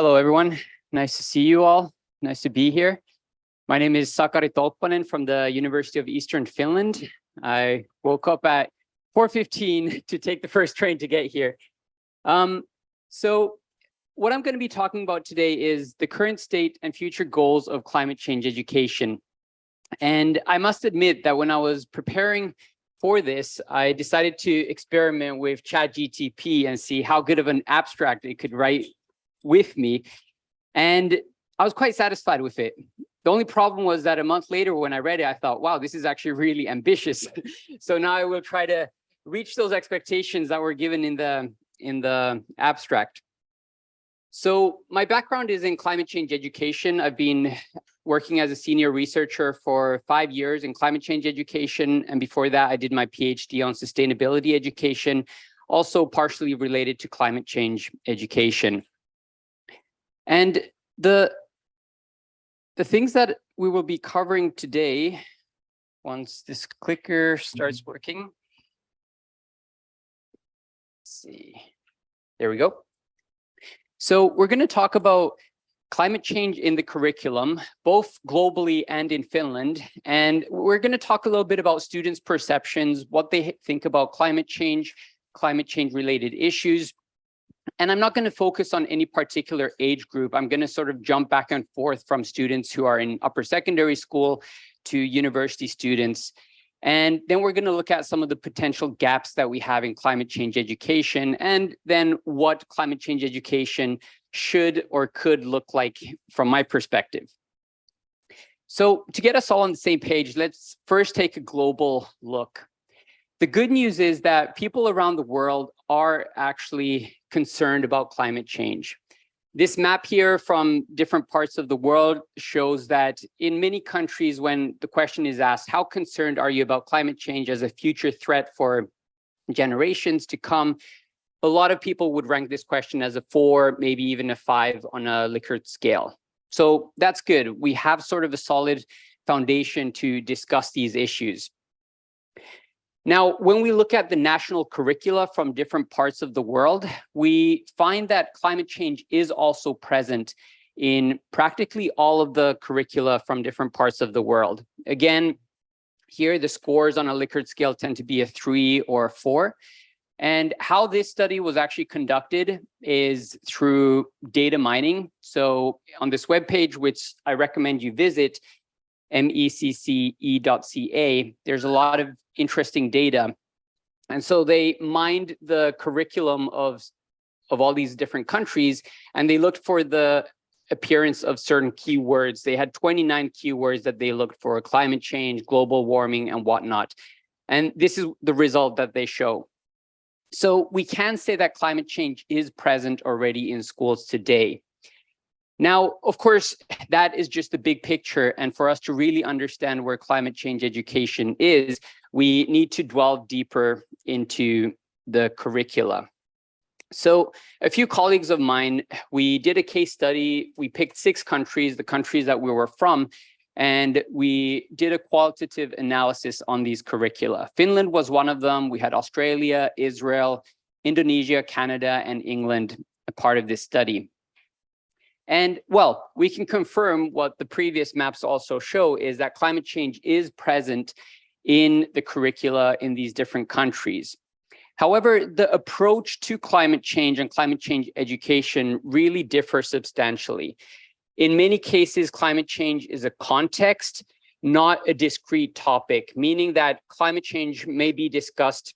Hello, everyone. Nice to see you all. Nice to be here. My name is Sakari Tolppanen from the University of Eastern Finland. I woke up at 4:15 to take the first train to get here. So what I'm going to be talking about today is the current state and future goals of climate change education. And I must admit that when I was preparing for this, I decided to experiment with ChatGPT and see how good of an abstract it could write with me. And I was quite satisfied with it. The only problem was that a month later when I read it, I thought, wow, this is actually really ambitious. So now I will try to reach those expectations that were given in the abstract. So my background is in climate change education. I've been working as a senior researcher for 5 years in climate change education. And before that, I did my PhD on sustainability education, also partially related to climate change education. And the things that we will be covering today, once this clicker starts working, let's see, there we go. So we're going to talk about climate change in the curriculum, both globally and in Finland. And we're going to talk a little bit about students' perceptions, what they think about climate change related issues. And I'm not going to focus on any particular age group. I'm going to sort of jump back and forth from students who are in upper secondary school to university students. And then we're going to look at some of the potential gaps that we have in climate change education, and then what climate change education should or could look like from my perspective. So to get us all on the same page, let's first take a global look. The good news is that people around the world are actually concerned about climate change. This map here from different parts of the world shows that in many countries, when the question is asked, how concerned are you about climate change as a future threat for generations to come? A lot of people would rank this question as a 4, maybe even a 5 on a Likert scale. So that's good. We have sort of a solid foundation to discuss these issues. Now, when we look at the national curricula from different parts of the world, we find that climate change is also present in practically all of the curricula from different parts of the world. Again, here the scores on a Likert scale tend to be a 3 or a 4. And how this study was actually conducted is through data mining. So on this webpage, which I recommend you visit, mecce.ca, there's a lot of interesting data. And so they mined the curriculum of all these different countries, and they looked for the appearance of certain keywords. They had 29 keywords that they looked for: climate change, global warming, and whatnot. And this is the result that they show. So we can say that climate change is present already in schools today. Now, of course, that is just the big picture. And for us to really understand where climate change education is, we need to dwell deeper into the curricula. So a few colleagues of mine, we did a case study. We picked 6 countries, the countries that we were from, and we did a qualitative analysis on these curricula. Finland was one of them. We had Australia, Israel, Indonesia, Canada, and England a part of this study. And well, we can confirm what the previous maps also show is that climate change is present in the curricula in these different countries. However, the approach to climate change and climate change education really differ substantially. In many cases, climate change is a context, not a discrete topic, meaning that climate change may be discussed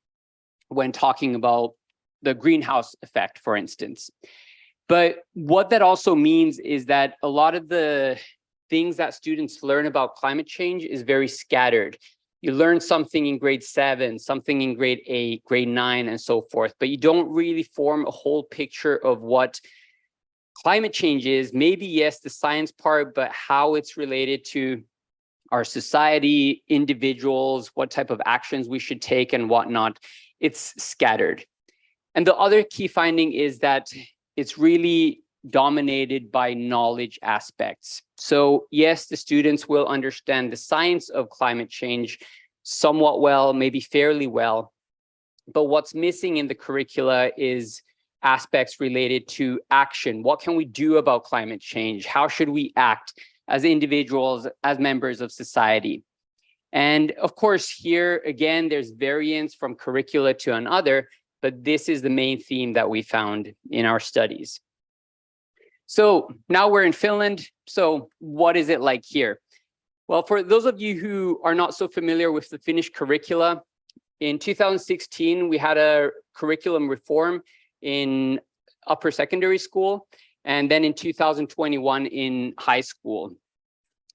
when talking about the greenhouse effect, for instance. But what that also means is that a lot of the things that students learn about climate change is very scattered. You learn something in grade 7, something in grade 8, grade 9, and so forth, but you don't really form a whole picture of what climate change is. Maybe, yes, the science part, but how it's related to our society, individuals, what type of actions we should take and whatnot, it's scattered. And the other key finding is that it's really dominated by knowledge aspects. So yes, the students will understand the science of climate change somewhat well, maybe fairly well, but what's missing in the curricula is aspects related to action. What can we do about climate change? How should we act as individuals, as members of society? And of course, here again, there's variance from curricula to another, but this is the main theme that we found in our studies. So now we're in Finland. So what is it like here? Well, for those of you who are not so familiar with the Finnish curricula, in 2016, we had a curriculum reform in upper secondary school, and then in 2021 in high school.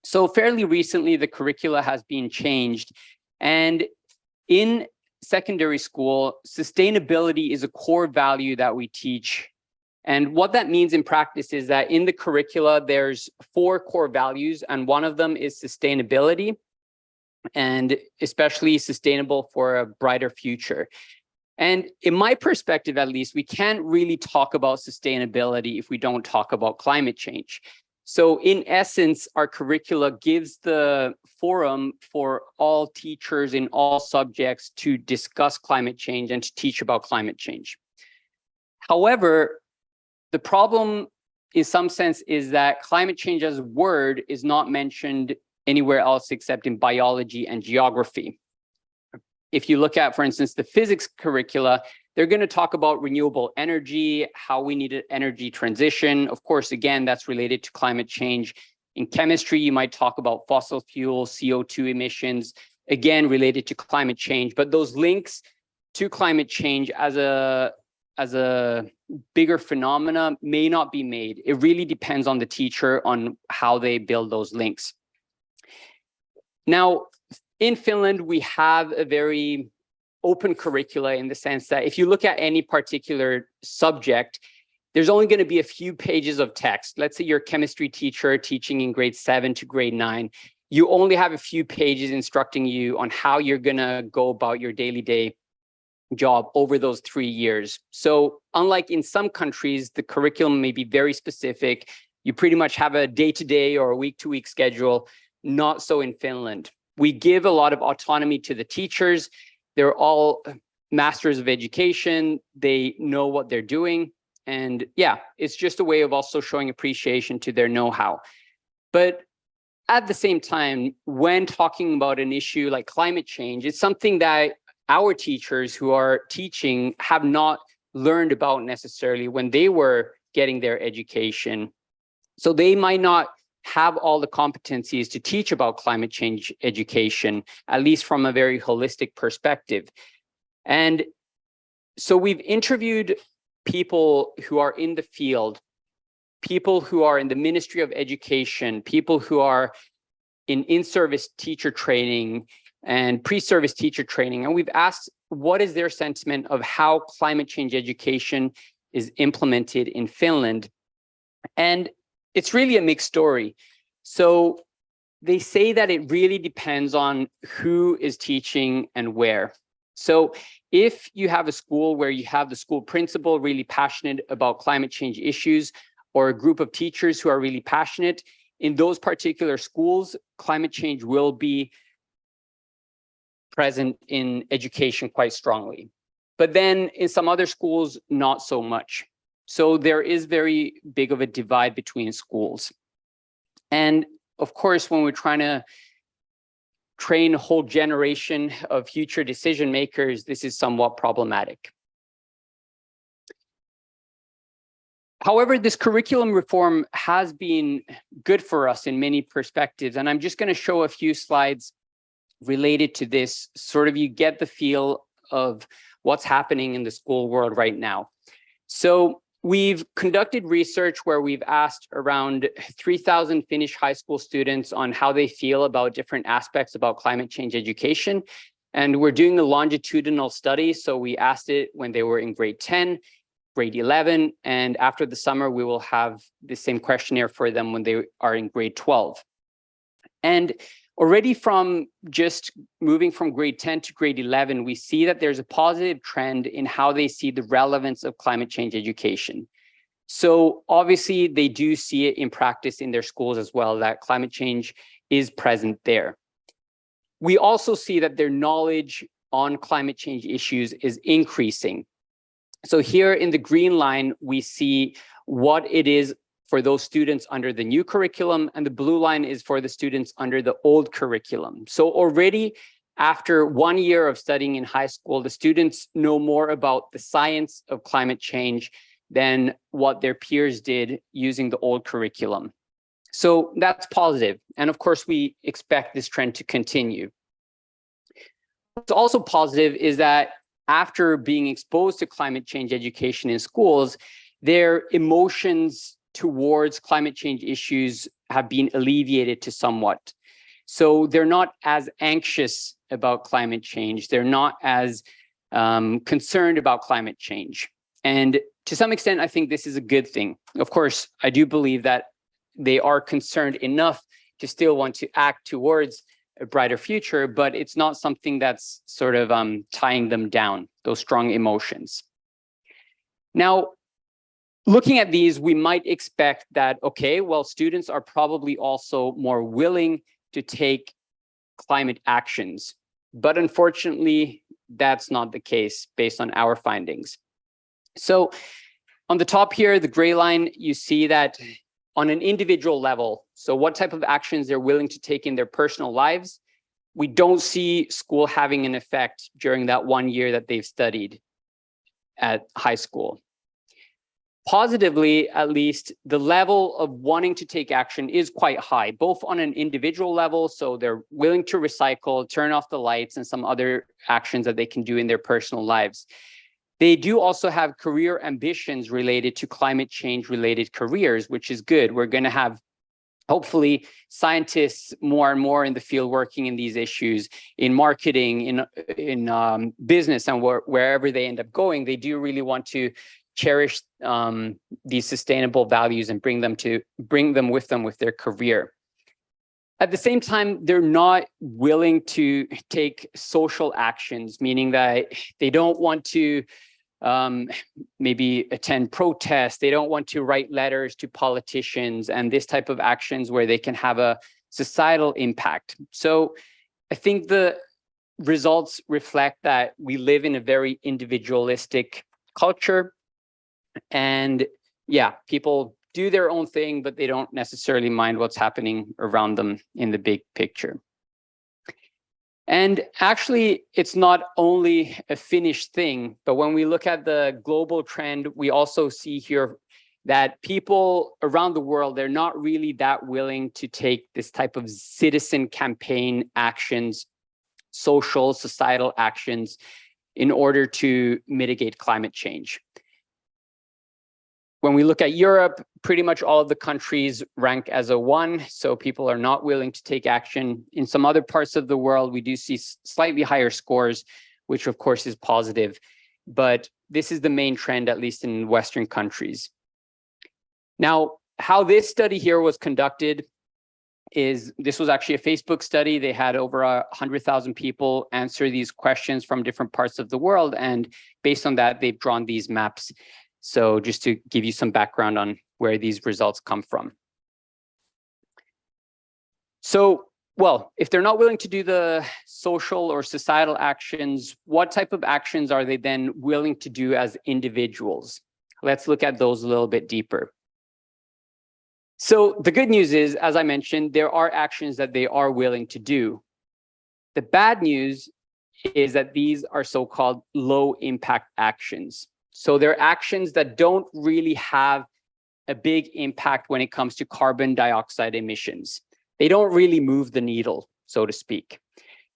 So fairly recently, the curricula has been changed. And in secondary school, sustainability is a core value that we teach. And what that means in practice is that in the curricula, there's 4 core values, and one of them is sustainability, and especially sustainable for a brighter future. And in my perspective, at least, we can't really talk about sustainability if we don't talk about climate change. So in essence, our curricula gives the forum for all teachers in all subjects to discuss climate change and to teach about climate change. However, the problem in some sense is that climate change as a word is not mentioned anywhere else except in biology and geography. If you look at, for instance, the physics curricula, they're going to talk about renewable energy, how we need an energy transition. Of course, again, that's related to climate change. In chemistry, you might talk about fossil fuel, CO2 emissions, again, related to climate change. But those links to climate change as a bigger phenomena may not be made. It really depends on the teacher on how they build those links. Now, in Finland, we have a very open curricula in the sense that if you look at any particular subject, there's only going to be a few pages of text. Let's say you're a chemistry teacher teaching in grade 7 to grade 9. You only have a few pages instructing you on how you're going to go about your daily job over those 3 years. So unlike in some countries, the curriculum may be very specific. You pretty much have a day-to-day or a week-to-week schedule. Not so in Finland. We give a lot of autonomy to the teachers. They're all masters of education. They know what they're doing. And yeah, it's just a way of also showing appreciation to their know-how. But at the same time, when talking about an issue like climate change, it's something that our teachers who are teaching have not learned about necessarily when they were getting their education. So they might not have all the competencies to teach about climate change education, at least from a very holistic perspective. And so we've interviewed people who are in the field, people who are in the Ministry of Education, people who are in-service teacher training and pre-service teacher training. And we've asked, what is their sentiment of how climate change education is implemented in Finland? And it's really a mixed story. So they say that it really depends on who is teaching and where. So if you have a school where you have the school principal really passionate about climate change issues, or a group of teachers who are really passionate, in those particular schools, climate change will be present in education quite strongly. But then in some other schools, not so much. So there is very big of a divide between schools. And of course, when we're trying to train a whole generation of future decision makers, this is somewhat problematic. However, this curriculum reform has been good for us in many perspectives. And I'm just going to show a few slides related to this, sort of you get the feel of what's happening in the school world right now. So we've conducted research where we've asked around 3,000 Finnish high school students on how they feel about different aspects about climate change education. And we're doing a longitudinal study. So we asked it when they were in grade 10, grade 11, and after the summer, we will have the same questionnaire for them when they are in grade 12. And already from just moving from grade 10 to grade 11, we see that there's a positive trend in how they see the relevance of climate change education. So obviously they do see it in practice in their schools as well, that climate change is present there. We also see that their knowledge on climate change issues is increasing. So here in the green line, we see what it is for those students under the new curriculum, and the blue line is for the students under the old curriculum. So already after 1 year of studying in high school, the students know more about the science of climate change than what their peers did using the old curriculum. So that's positive. And of course, we expect this trend to continue. What's also positive is that after being exposed to climate change education in schools, their emotions towards climate change issues have been alleviated to somewhat. So they're not as anxious about climate change. They're not as concerned about climate change. And to some extent, I think this is a good thing. Of course, I do believe that they are concerned enough to still want to act towards a brighter future, but it's not something that's sort of tying them down, those strong emotions. Now, looking at these, we might expect that, okay, well, students are probably also more willing to take climate actions. But unfortunately, that's not the case based on our findings. So on the top here, the gray line, you see that on an individual level, so what type of actions they're willing to take in their personal lives, we don't see school having an effect during that 1 year that they've studied at high school. Positively, at least, the level of wanting to take action is quite high, both on an individual level, so they're willing to recycle, turn off the lights, and some other actions that they can do in their personal lives. They do also have career ambitions related to climate change related careers, which is good. We're going to have, hopefully, scientists more and more in the field working in these issues, in marketing, in business, and wherever they end up going. They do really want to cherish these sustainable values and bring them with them with their career. At the same time, they're not willing to take social actions, meaning that they don't want to maybe attend protests. They don't want to write letters to politicians and this type of actions where they can have a societal impact. So I think the results reflect that we live in a very individualistic culture. And yeah, people do their own thing, but they don't necessarily mind what's happening around them in the big picture. And actually, it's not only a Finnish thing, but when we look at the global trend, we also see here that people around the world, they're not really that willing to take this type of citizen campaign actions, social, societal actions in order to mitigate climate change. When we look at Europe, pretty much all of the countries rank as a 1, so people are not willing to take action. In some other parts of the world, we do see slightly higher scores, which of course is positive, but this is the main trend, at least in Western countries. Now, how this study here was conducted is, this was actually a Facebook study. They had over 100,000 people answer these questions from different parts of the world, and based on that, they've drawn these maps. So just to give you some background on where these results come from. So, well, if they're not willing to do the social or societal actions, what type of actions are they then willing to do as individuals? Let's look at those a little bit deeper. So the good news is, as I mentioned, there are actions that they are willing to do. The bad news is that these are so-called low impact actions. So they're actions that don't really have a big impact when it comes to carbon dioxide emissions. They don't really move the needle, so to speak.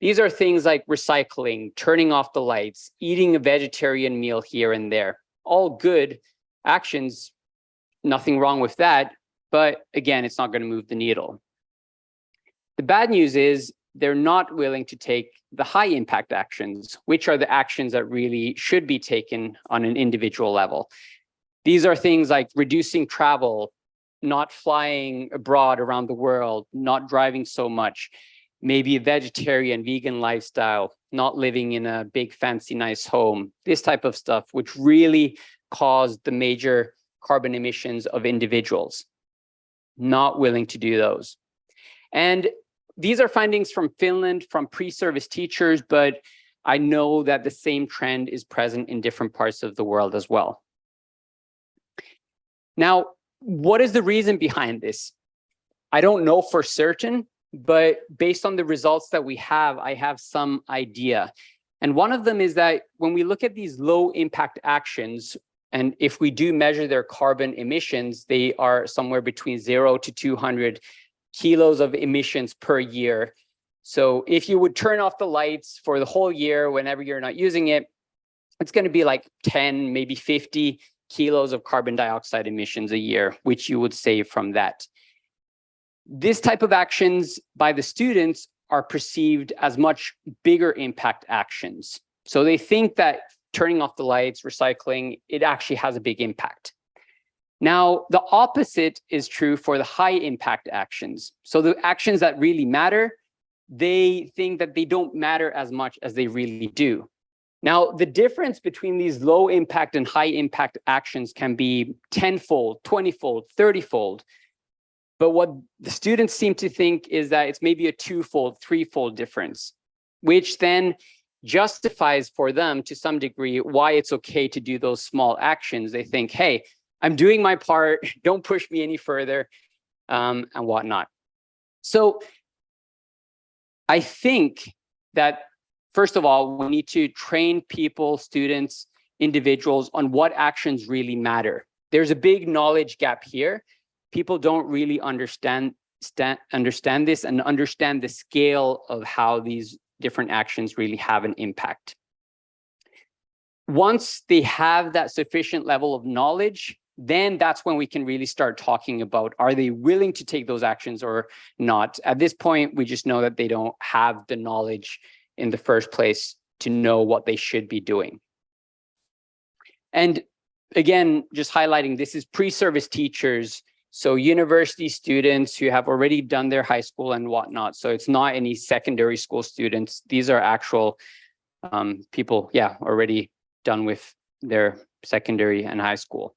These are things like recycling, turning off the lights, eating a vegetarian meal here and there. All good actions, nothing wrong with that. But again, it's not going to move the needle. The bad news is they're not willing to take the high impact actions, which are the actions that really should be taken on an individual level. These are things like reducing travel, not flying abroad around the world, not driving so much, maybe a vegetarian, vegan lifestyle, not living in a big, fancy, nice home, this type of stuff, which really caused the major carbon emissions of individuals. Not willing to do those. And these are findings from Finland, from pre-service teachers, but I know that the same trend is present in different parts of the world as well. Now, what is the reason behind this? I don't know for certain, but based on the results that we have, I have some idea. And one of them is that when we look at these low impact actions, and if we do measure their carbon emissions, they are somewhere between 0 to 200 kilos of emissions per year. So if you would turn off the lights for the whole year, whenever you're not using it, it's going to be like 10, maybe 50 kilos of carbon dioxide emissions a year, which you would save from that. This type of actions by the students are perceived as much bigger impact actions. So they think that turning off the lights, recycling, it actually has a big impact. Now, the opposite is true for the high impact actions. So the actions that really matter, they think that they don't matter as much as they really do. Now, the difference between these low impact and high impact actions can be 10-fold, 20-fold, 30-fold. But what the students seem to think is that it's maybe a 2-fold, 3-fold difference, which then justifies for them to some degree why it's okay to do those small actions. They think, hey, I'm doing my part, don't push me any further, and whatnot. So I think that, first of all, we need to train people, students, individuals on what actions really matter. There's a big knowledge gap here. People don't really understand this and understand the scale of how these different actions really have an impact. Once they have that sufficient level of knowledge, then that's when we can really start talking about, are they willing to take those actions or not? At this point, we just know that they don't have the knowledge in the first place to know what they should be doing. And again, just highlighting, this is pre-service teachers, so university students who have already done their high school and whatnot. So it's not any secondary school students. These are actual people, already done with their secondary and high school.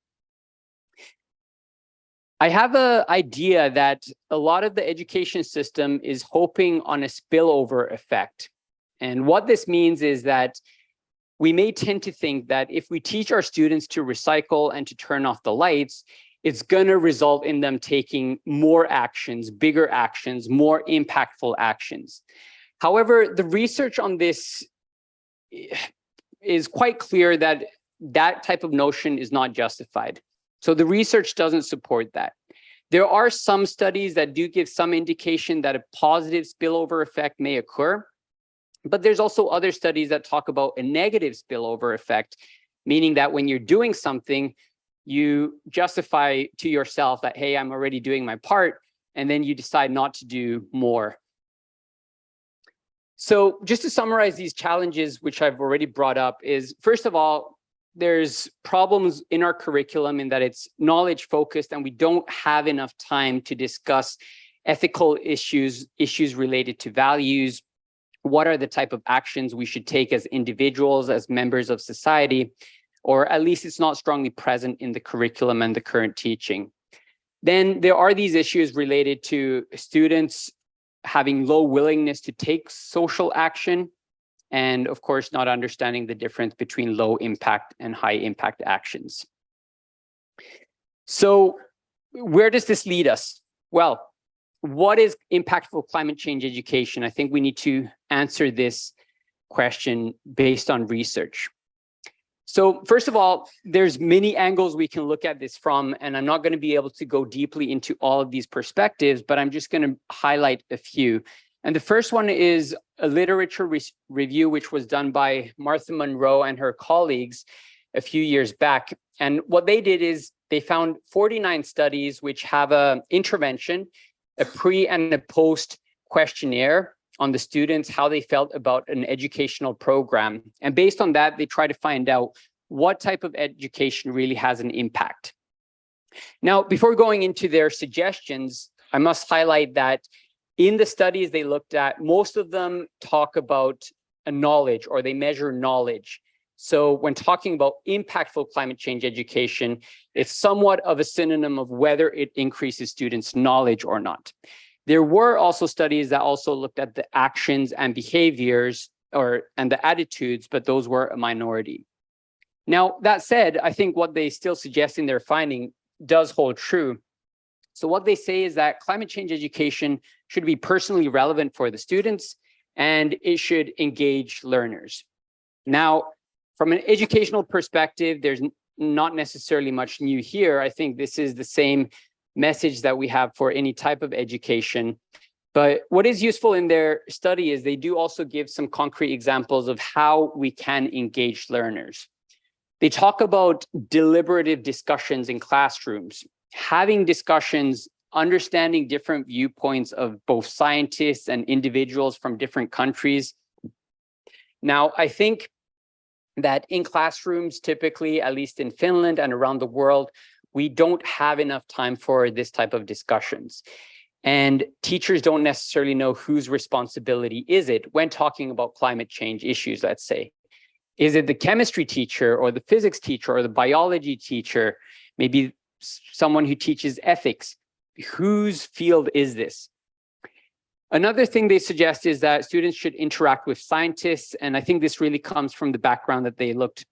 I have an idea that a lot of the education system is hoping on a spillover effect. And what this means is that we may tend to think that if we teach our students to recycle and to turn off the lights, it's going to result in them taking more actions, bigger actions, more impactful actions. However, the research on this is quite clear that that type of notion is not justified. So the research doesn't support that. There are some studies that do give some indication that a positive spillover effect may occur, but there's also other studies that talk about a negative spillover effect, meaning that when you're doing something, you justify to yourself that, hey, I'm already doing my part, and then you decide not to do more. So just to summarize these challenges, which I've already brought up, is first of all, there's problems in our curriculum in that it's knowledge focused and we don't have enough time to discuss ethical issues related to values. What are the type of actions we should take as individuals, as members of society, or at least it's not strongly present in the curriculum and the current teaching. Then there are these issues related to students having low willingness to take social action, and of course, not understanding the difference between low impact and high impact actions. So where does this lead us? Well, what is impactful climate change education? I think we need to answer this question based on research. So first of all, there's many angles we can look at this from, and I'm not going to be able to go deeply into all of these perspectives, but I'm just going to highlight a few. And the first one is a literature review, which was done by Martha Monroe and her colleagues a few years back. And what they did is they found 49 studies which have an intervention, a pre and a post questionnaire on the students, how they felt about an educational program. And based on that, they try to find out what type of education really has an impact. Now, before going into their suggestions, I must highlight that in the studies they looked at, most of them talk about a knowledge, or they measure knowledge. So when talking about impactful climate change education, it's somewhat of a synonym of whether it increases students' knowledge or not. There were also studies that also looked at the actions and behaviors and the attitudes, but those were a minority. Now, that said, I think what they still suggest in their finding does hold true. So what they say is that climate change education should be personally relevant for the students, and it should engage learners. Now, from an educational perspective, there's not necessarily much new here. I think this is the same message that we have for any type of education. But what is useful in their study is they do also give some concrete examples of how we can engage learners. They talk about deliberative discussions in classrooms, having discussions, understanding different viewpoints of both scientists and individuals from different countries. Now, I think that in classrooms, typically, at least in Finland and around the world, we don't have enough time for this type of discussions. And teachers don't necessarily know whose responsibility is it when talking about climate change issues, let's say. Is it the chemistry teacher or the physics teacher or the biology teacher, maybe someone who teaches ethics? Whose field is this? Another thing they suggest is that students should interact with scientists. And I think this really comes from the background that they looked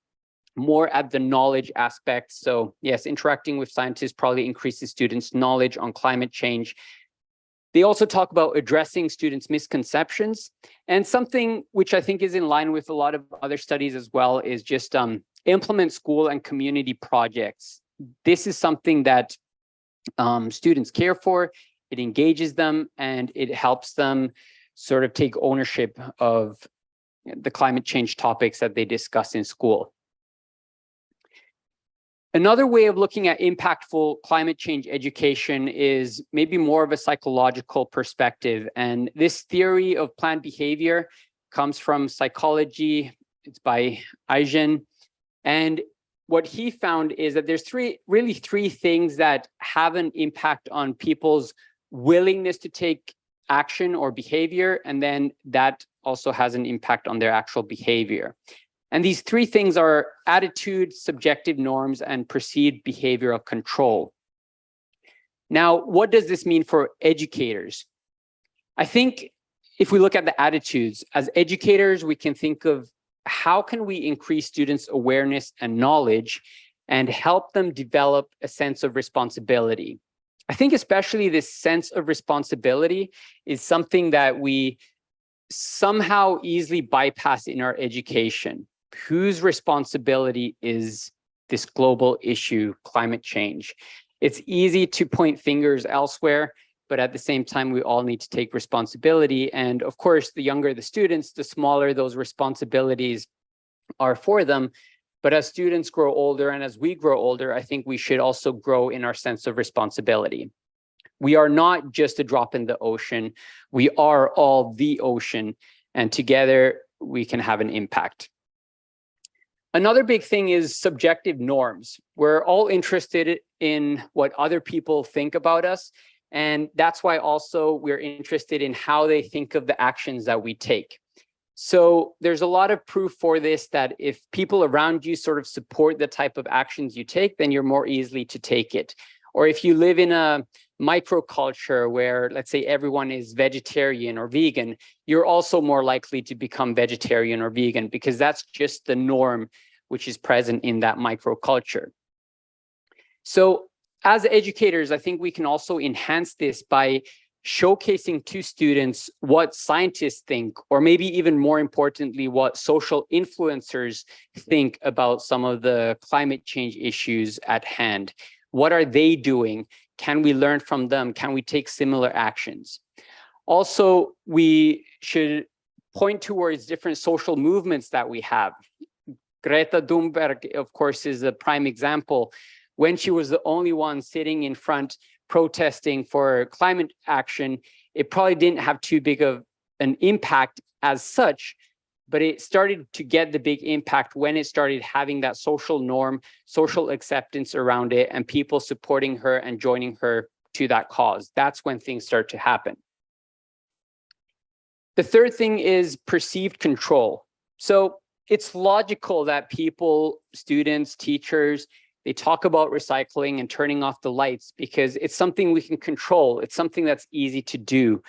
more at the knowledge aspect. So yes, interacting with scientists probably increases students' knowledge on climate change. They also talk about addressing students' misconceptions. And something which I think is in line with a lot of other studies as well is just implement school and community projects. This is something that students care for. It engages them and it helps them sort of take ownership of the climate change topics that they discuss in school. Another way of looking at impactful climate change education is maybe more of a psychological perspective. And this theory of planned behavior comes from psychology. It's by Eisen. And what he found is that there's really three things that have an impact on people's willingness to take action or behavior, and then that also has an impact on their actual behavior. And these three things are attitude, subjective norms, and perceived behavioral control. Now, what does this mean for educators? I think if we look at the attitudes, as educators, we can think of how can we increase students' awareness and knowledge and help them develop a sense of responsibility. I think especially this sense of responsibility is something that we somehow easily bypass in our education. Whose responsibility is this global issue, climate change? It's easy to point fingers elsewhere, but at the same time, we all need to take responsibility. And of course, the younger the students, the smaller those responsibilities are for them. But as students grow older and as we grow older, I think we should also grow in our sense of responsibility. We are not just a drop in the ocean. We are all the ocean, and together we can have an impact. Another big thing is subjective norms. We're all interested in what other people think about us. And that's why also we're interested in how they think of the actions that we take. So there's a lot of proof for this, that if people around you sort of support the type of actions you take, then you're more easily to take it. Or if you live in a microculture where, let's say, everyone is vegetarian or vegan, you're also more likely to become vegetarian or vegan because that's just the norm which is present in that microculture. So as educators, I think we can also enhance this by showcasing to students what scientists think, or maybe even more importantly, what social influencers think about some of the climate change issues at hand. What are they doing? Can we learn from them? Can we take similar actions? Also, we should point towards different social movements that we have. Greta Thunberg, of course, is a prime example. When she was the only one sitting in front protesting for climate action, it probably didn't have too big of an impact as such, but it started to get the big impact when it started having that social norm, social acceptance around it, and people supporting her and joining her to that cause. That's when things start to happen. The third thing is perceived control. So it's logical that people, students, teachers, they talk about recycling and turning off the lights because it's something we can control. It's something that's easy to do.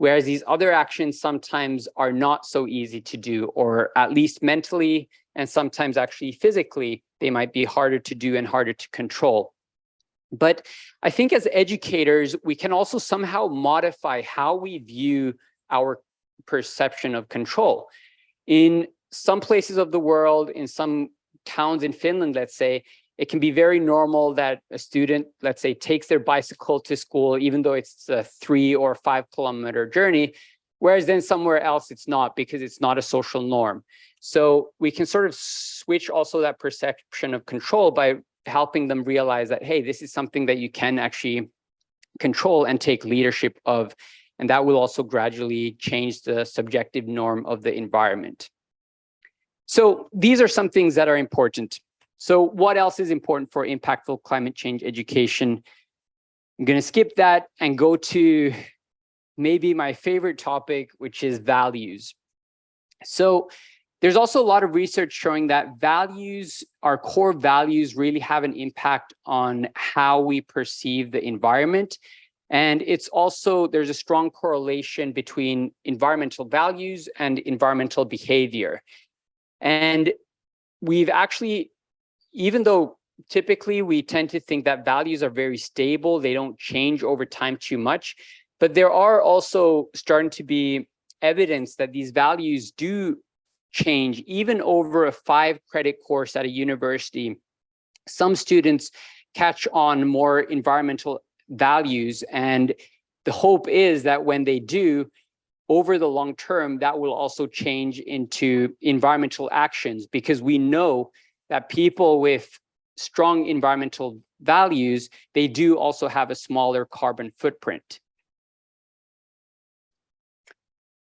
whereas these other actions sometimes are not so easy to do, or at least mentally, and sometimes actually physically, they might be harder to do and harder to control. But I think as educators, we can also somehow modify how we view our perception of control. In some places of the world, in some towns in Finland, let's say, it can be very normal that a student, let's say, takes their bicycle to school, even though it's a 3 or 5 kilometer journey, whereas then somewhere else it's not, because it's not a social norm. So we can sort of switch also that perception of control by helping them realize that, hey, this is something that you can actually control and take leadership of, and that will also gradually change the subjective norm of the environment. So these are some things that are important. So what else is important for impactful climate change education? I'm going to skip that and go to maybe my favorite topic, which is values. So there's also a lot of research showing that values, our core values, really have an impact on how we perceive the environment. And it's also, there's a strong correlation between environmental values and environmental behavior. And we've actually, even though typically we tend to think that values are very stable, they don't change over time too much, but there are also starting to be evidence that these values do change even over a 5-credit course at a university. Some students catch on more environmental values, and the hope is that when they do, over the long term, that will also change into environmental actions, because we know that people with strong environmental values, they do also have a smaller carbon footprint.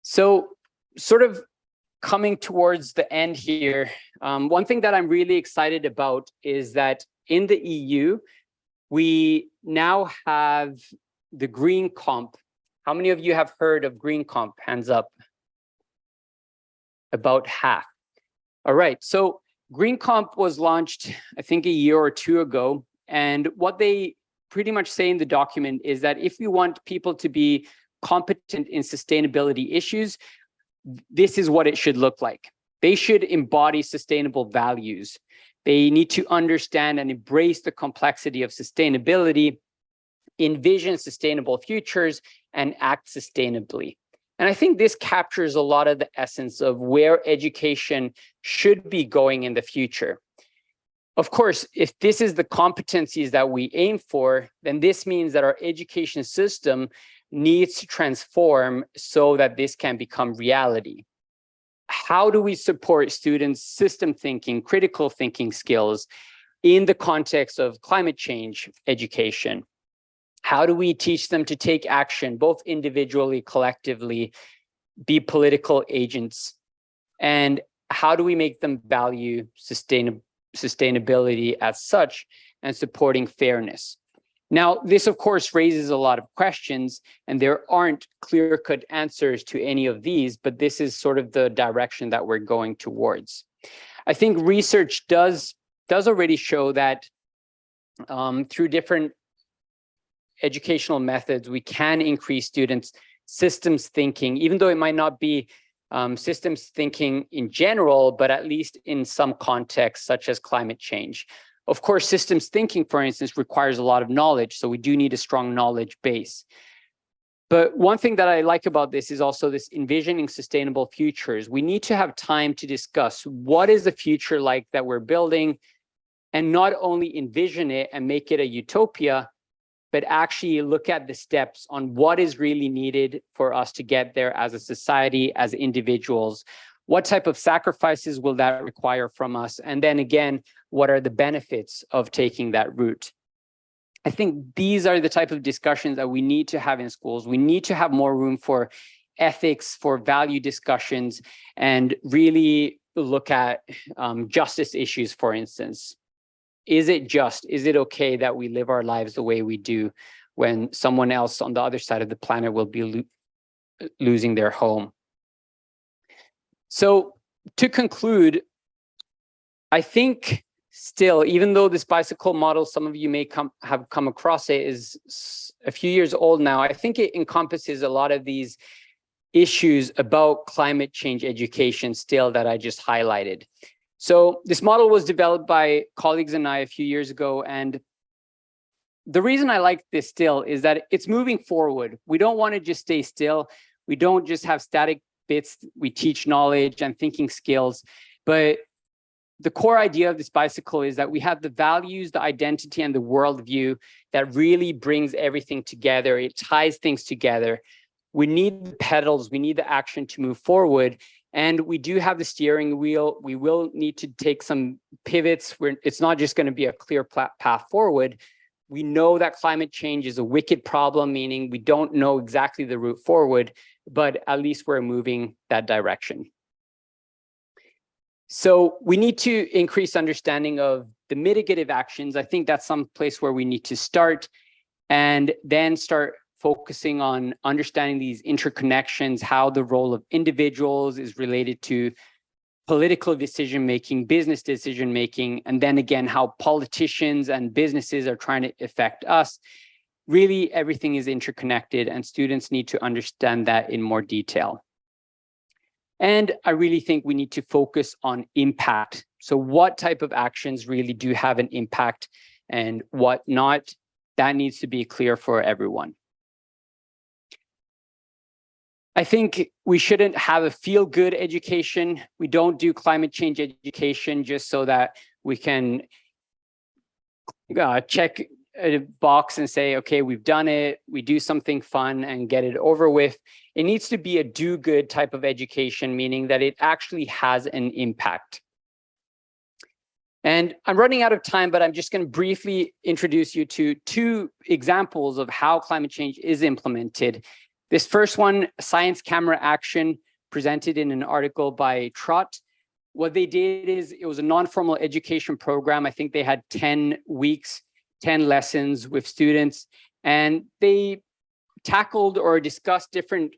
So sort of coming towards the end here, one thing that I'm really excited about is that in the EU, we now have the Green Comp. How many of you have heard of Green Comp? Hands up. About half. All right, so Green Comp was launched, I think, a year or two ago. And what they pretty much say in the document is that if we want people to be competent in sustainability issues, this is what it should look like. They should embody sustainable values. They need to understand and embrace the complexity of sustainability, envision sustainable futures, and act sustainably. And I think this captures a lot of the essence of where education should be going in the future. Of course, if this is the competencies that we aim for, then this means that our education system needs to transform so that this can become reality. How do we support students' system thinking, critical thinking skills in the context of climate change education? How do we teach them to take action, both individually, collectively, be political agents? And how do we make them value sustainability as such and supporting fairness? Now, this, of course, raises a lot of questions, and there aren't clear-cut answers to any of these, but this is sort of the direction that we're going towards. I think research does already show that through different educational methods, we can increase students' systems thinking, even though it might not be systems thinking in general, but at least in some contexts, such as climate change. Of course, systems thinking, for instance, requires a lot of knowledge, so we do need a strong knowledge base. But one thing that I like about this is also this envisioning sustainable futures. We need to have time to discuss what is the future like that we're building, and not only envision it and make it a utopia, but actually look at the steps on what is really needed for us to get there as a society, as individuals. What type of sacrifices will that require from us? And then again, what are the benefits of taking that route? I think these are the type of discussions that we need to have in schools. We need to have more room for ethics, for value discussions, and really look at justice issues, for instance. Is it just, is it okay that we live our lives the way we do when someone else on the other side of the planet will be losing their home? So to conclude, I think still, even though this bicycle model, some of you may have come across it, is a few years old now, I think it encompasses a lot of these issues about climate change education still that I just highlighted. So this model was developed by colleagues and I a few years ago, and the reason I like this still is that it's moving forward. We don't want to just stay still. We don't just have static bits. We teach knowledge and thinking skills, but the core idea of this bicycle is that we have the values, the identity, and the worldview that really brings everything together. It ties things together. We need the pedals, we need the action to move forward. And we do have the steering wheel. We will need to take some pivots where it's not just going to be a clear path forward. We know that climate change is a wicked problem, meaning we don't know exactly the route forward, but at least we're moving that direction. So we need to increase understanding of the mitigative actions. I think that's some place where we need to start, and then start focusing on understanding these interconnections, how the role of individuals is related to political decision-making, business decision-making, and then again, how politicians and businesses are trying to affect us. Really, everything is interconnected, and students need to understand that in more detail. And I really think we need to focus on impact. So what type of actions really do have an impact and what not? That needs to be clear for everyone. I think we shouldn't have a feel-good education. We don't do climate change education just so that we can check a box and say, okay, we've done it. We do something fun and get it over with. It needs to be a do-good type of education, meaning that it actually has an impact. And I'm running out of time, but I'm just going to briefly introduce you to two examples of how climate change is implemented. This first one, science camera action, presented in an article by Trott. What they did is it was a non-formal education program. I think they had 10 weeks, 10 lessons with students, and they tackled or discussed different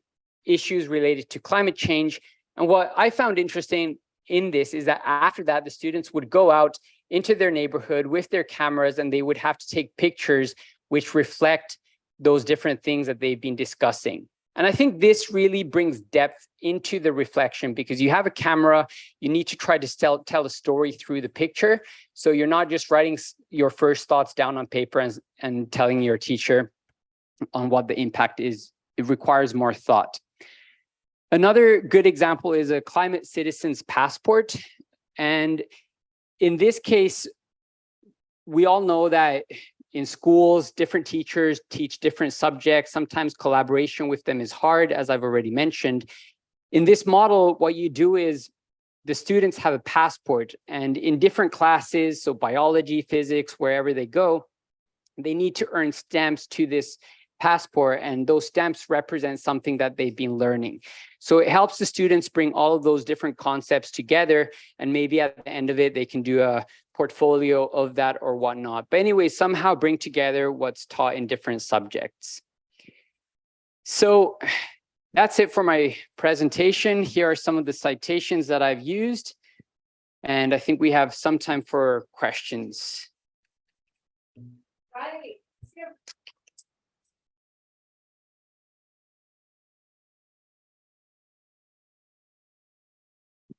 issues related to climate change. And what I found interesting in this is that after that, the students would go out into their neighborhood with their cameras, and they would have to take pictures which reflect those different things that they've been discussing. And I think this really brings depth into the reflection, because you have a camera, you need to try to tell a story through the picture. So you're not just writing your first thoughts down on paper and telling your teacher on what the impact is. It requires more thought. Another good example is a climate citizens passport. And in this case, we all know that in schools, different teachers teach different subjects. Sometimes collaboration with them is hard, as I've already mentioned. In this model, what you do is the students have a passport, and in different classes, so biology, physics, wherever they go, they need to earn stamps to this passport, and those stamps represent something that they've been learning. So it helps the students bring all of those different concepts together, and maybe at the end of it, they can do a portfolio of that or whatnot. But anyway, somehow bring together what's taught in different subjects. So that's it for my presentation. Here are some of the citations that I've used, and I think we have some time for questions. Right.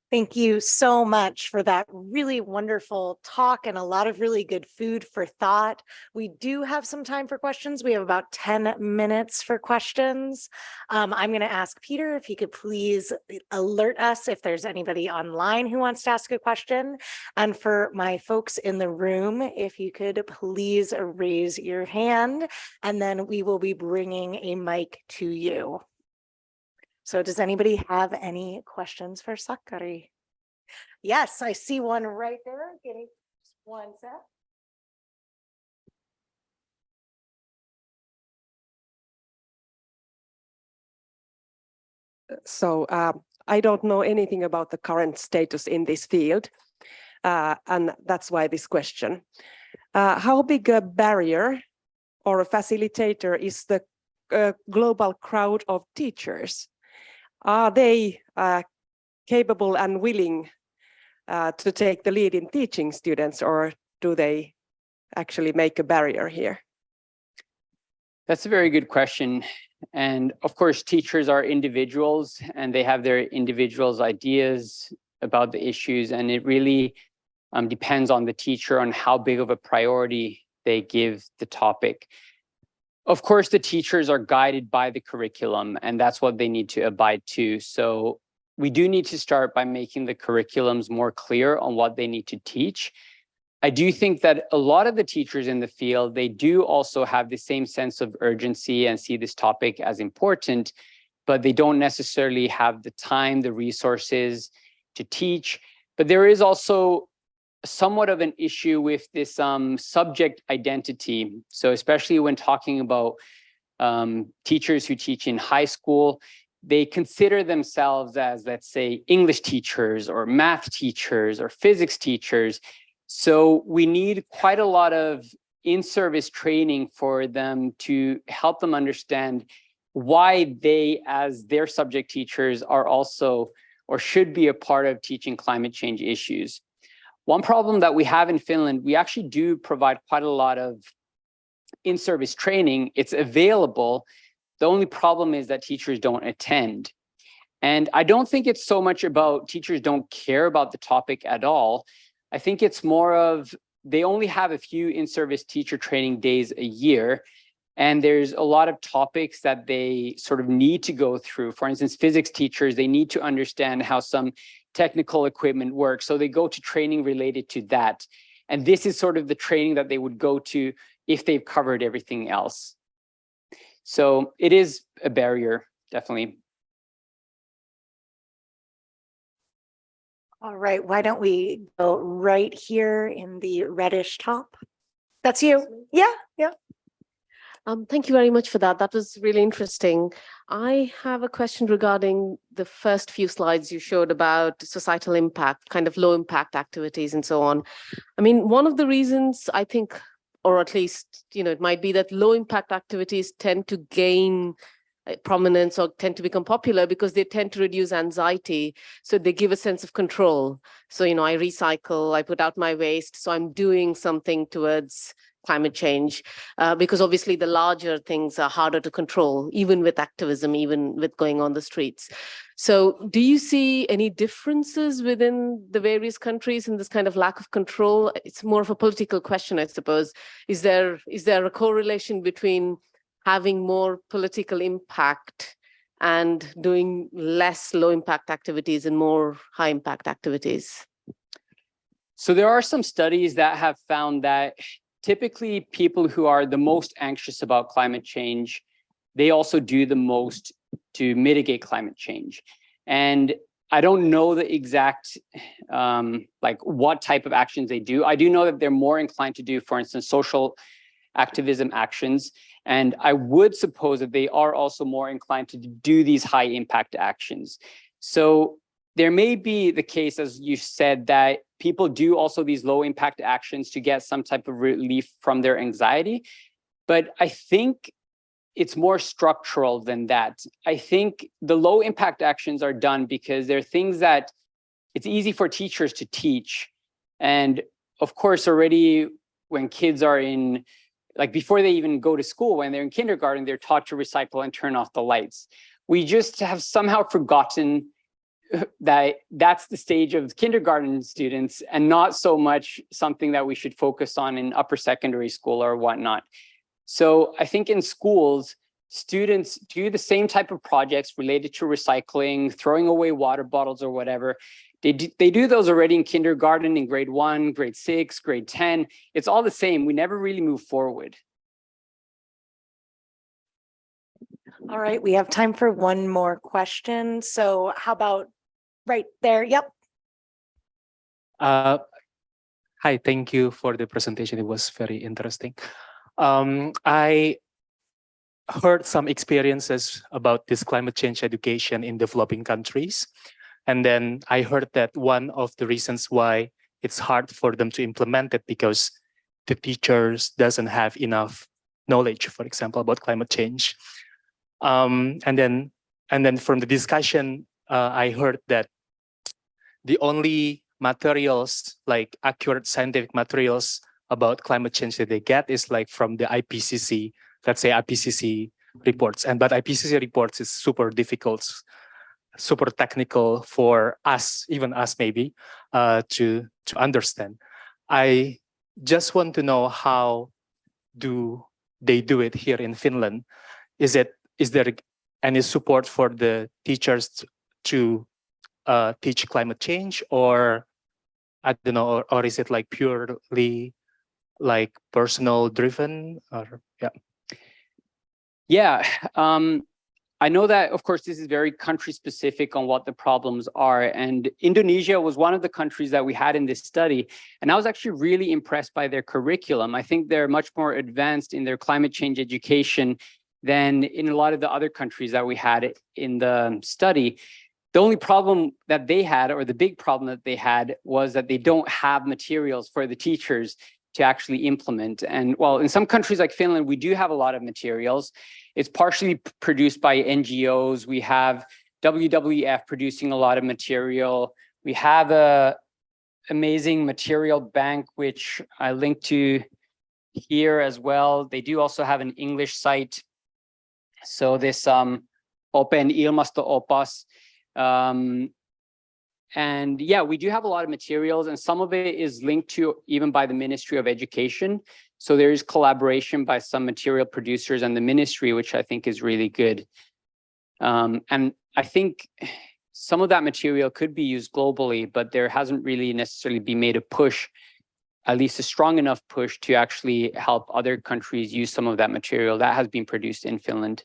Thank you so much for that really wonderful talk and a lot of really good food for thought. We do have some time for questions. We have about 10 minutes for questions. I'm going to ask Peter if he could please alert us if there's anybody online who wants to ask a question. And for my folks in the room, if you could please raise your hand, and then we will be bringing a mic to you. So does anybody have any questions for Sakari? Yes, I see one right there. Getting one sec. So I don't know anything about the current status in this field, and that's why this question. How big a barrier or a facilitator is the global crowd of teachers? Are they capable and willing to take the lead in teaching students, or do they actually make a barrier here? That's a very good question. And of course, teachers are individuals and they have their individuals' ideas about the issues. And it really depends on the teacher on how big of a priority they give the topic. Of course, the teachers are guided by the curriculum, and that's what they need to abide to. So we do need to start by making the curriculums more clear on what they need to teach. I do think that a lot of the teachers in the field, they do also have the same sense of urgency and see this topic as important, but they don't necessarily have the time, the resources to teach. But there is also somewhat of an issue with this subject identity. So especially when talking about teachers who teach in high school, they consider themselves as, let's say, English teachers or math teachers or physics teachers. So we need quite a lot of in-service training for them to help them understand why they, as their subject teachers, are also or should be a part of teaching climate change issues. One problem that we have in Finland, we actually do provide quite a lot of in-service training. It's available. The only problem is that teachers don't attend. And I don't think it's so much about teachers don't care about the topic at all. I think it's more of they only have a few in-service teacher training days a year. And there's a lot of topics that they sort of need to go through. For instance, physics teachers, they need to understand how some technical equipment works. So they go to training related to that. And this is sort of the training that they would go to if they've covered everything else. So it is a barrier, definitely. All right, why don't we go right here in the reddish top? That's you. Yeah. Thank you very much for that. That was really interesting. I have a question regarding the first few slides you showed about societal impact, kind of low impact activities and so on. I mean, one of the reasons I think, or at least, it might be that low impact activities tend to gain prominence or tend to become popular because they tend to reduce anxiety. So they give a sense of control. So, I recycle, I put out my waste. So I'm doing something towards climate change, because obviously the larger things are harder to control, even with activism, even with going on the streets. So do you see any differences within the various countries in this kind of lack of control? It's more of a political question, I suppose. Is there a correlation between having more political impact and doing less low impact activities and more high impact activities? So there are some studies that have found that typically people who are the most anxious about climate change, they also do the most to mitigate climate change. And I don't know the exact what type of actions they do. I do know that they're more inclined to do, for instance, social activism actions. And I would suppose that they are also more inclined to do these high impact actions. So there may be the case, as you said, that people do also these low impact actions to get some type of relief from their anxiety. But I think it's more structural than that. I think the low impact actions are done because they're things that it's easy for teachers to teach. And of course, already when kids are in, before they even go to school, when they're in kindergarten, they're taught to recycle and turn off the lights. We just have somehow forgotten that that's the stage of kindergarten students and not so much something that we should focus on in upper secondary school or whatnot. So I think in schools, students do the same type of projects related to recycling, throwing away water bottles or whatever. They do those already in kindergarten, in grade 1, grade 6, grade 10. It's all the same. We never really move forward. All right, we have time for one more question. So how about right there? Yep. Hi, thank you for the presentation. It was very interesting. I heard some experiences about this climate change education in developing countries. And then I heard that one of the reasons why it's hard for them to implement it because the teachers doesn't have enough knowledge, for example, about climate change. And then from the discussion, I heard that the only materials, like accurate scientific materials about climate change that they get is from the IPCC let's say IPCC reports. But IPCC reports is super difficult, super technical for us, even us maybe, to understand. I just want to know, how do they do it here in Finland? Is there any support for the teachers to teach climate change, or I don't know, or is it like purely like personal driven, or yeah? Yeah, I know that, of course, this is very country specific on what the problems are. And Indonesia was one of the countries that we had in this study. And I was actually really impressed by their curriculum. I think they're much more advanced in their climate change education than in a lot of the other countries that we had in the study. The only problem that they had, or the big problem that they had, was that they don't have materials for the teachers to actually implement. And well, in some countries like Finland, we do have a lot of materials. It's partially produced by NGOs. We have WWF producing a lot of material. We have a amazing material bank, which I linked to here as well. They do also have an English site. So this Open Ilmasto-opas. And yeah, we do have a lot of materials, and some of it is linked to even by the Ministry of Education. So there is collaboration by some material producers and the ministry, which I think is really good. And I think some of that material could be used globally, but there hasn't really necessarily been made a push, at least a strong enough push, to actually help other countries use some of that material that has been produced in Finland.